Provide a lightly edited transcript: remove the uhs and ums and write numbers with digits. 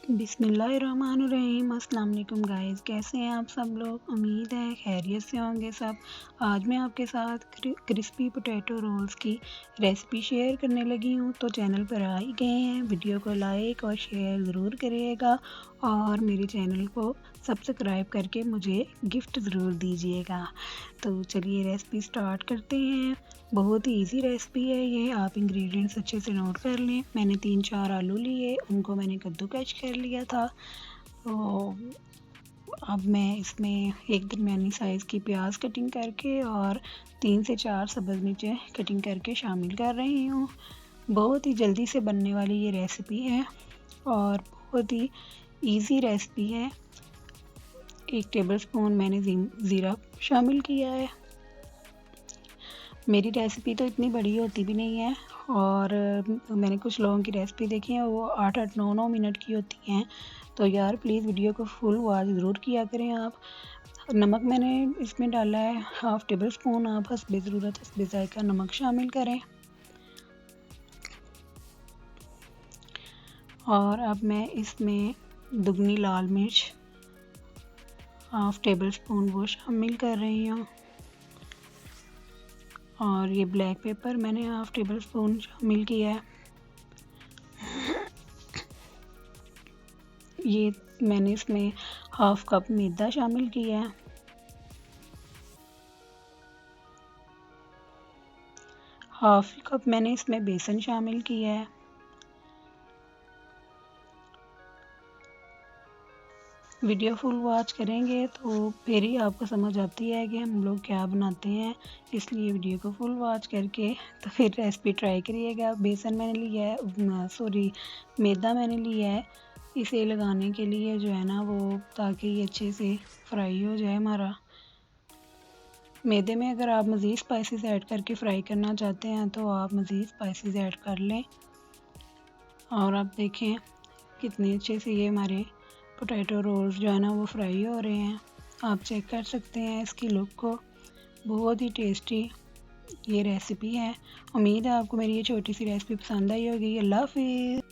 बिस्मिल्लाहिर्रहमानिर्रहीम। अस्सलाम वालेकुम गाइस, कैसे हैं आप सब लोग। उम्मीद है खैरियत से होंगे सब। आज मैं आपके साथ क्रिस्पी पोटैटो रोल्स की रेसिपी शेयर करने लगी हूँ। तो चैनल पर आ ही गए हैं, वीडियो को लाइक और शेयर ज़रूर करिएगा और मेरे चैनल को सब्सक्राइब करके मुझे गिफ्ट ज़रूर दीजिएगा। तो चलिए रेसिपी स्टार्ट करते हैं। बहुत ही इजी रेसिपी है ये, आप इंग्रेडिएंट्स अच्छे से नोट कर लें। मैंने 3-4 आलू लिए, उनको मैंने कद्दूकस कर लिया था। तो अब मैं इसमें एक दरमियानी साइज़ की प्याज कटिंग करके और 3 से 4 सब्ज़ मिर्चें कटिंग करके शामिल कर रही हूँ। बहुत ही जल्दी से बनने वाली ये रेसिपी है और बहुत ही इजी रेसिपी है। 1 टेबलस्पून मैंने ज़ीरा शामिल किया है। मेरी रेसिपी तो इतनी बड़ी होती भी नहीं है और मैंने कुछ लोगों की रेसिपी देखी है वो 8-8 9-9 मिनट की होती हैं। तो यार प्लीज़ वीडियो को फुल वॉच ज़रूर किया करें आप। नमक मैंने इसमें डाला है 1/2 टेबलस्पून, आप हस्बे ज़रूरत हस्बे ज़ायक़ा नमक शामिल करें। और अब मैं इसमें दुगनी लाल मिर्च 1/2 टेबलस्पून वो शामिल कर रही हूँ और ये ब्लैक पेपर मैंने 1/2 टेबलस्पून शामिल किया है। ये मैंने इसमें 1/2 कप मैदा शामिल किया है। हाफ कप मैंने इसमें बेसन शामिल किया है। वीडियो फुल वॉच करेंगे तो फिर ही आपको समझ आती है कि हम लोग क्या बनाते हैं, इसलिए वीडियो को फुल वॉच करके तो फिर रेसिपी ट्राई करिएगा। बेसन मैंने लिया है, मैदा मैंने लिया है इसे लगाने के लिए जो है ना वो, ताकि ये अच्छे से फ्राई हो जाए हमारा। मैदे में अगर आप मज़ीद स्पाइसेस ऐड करके फ्राई करना चाहते हैं तो आप मज़ीद स्पाइसेस ऐड कर लें। और आप देखें कितने अच्छे से ये हमारे पोटैटो रोल्स जो है ना वो फ्राई हो रहे हैं। आप चेक कर सकते हैं इसकी लुक को, बहुत ही टेस्टी ये रेसिपी है। उम्मीद है आपको मेरी ये छोटी सी रेसिपी पसंद आई होगी। अल्लाह हाफिज़।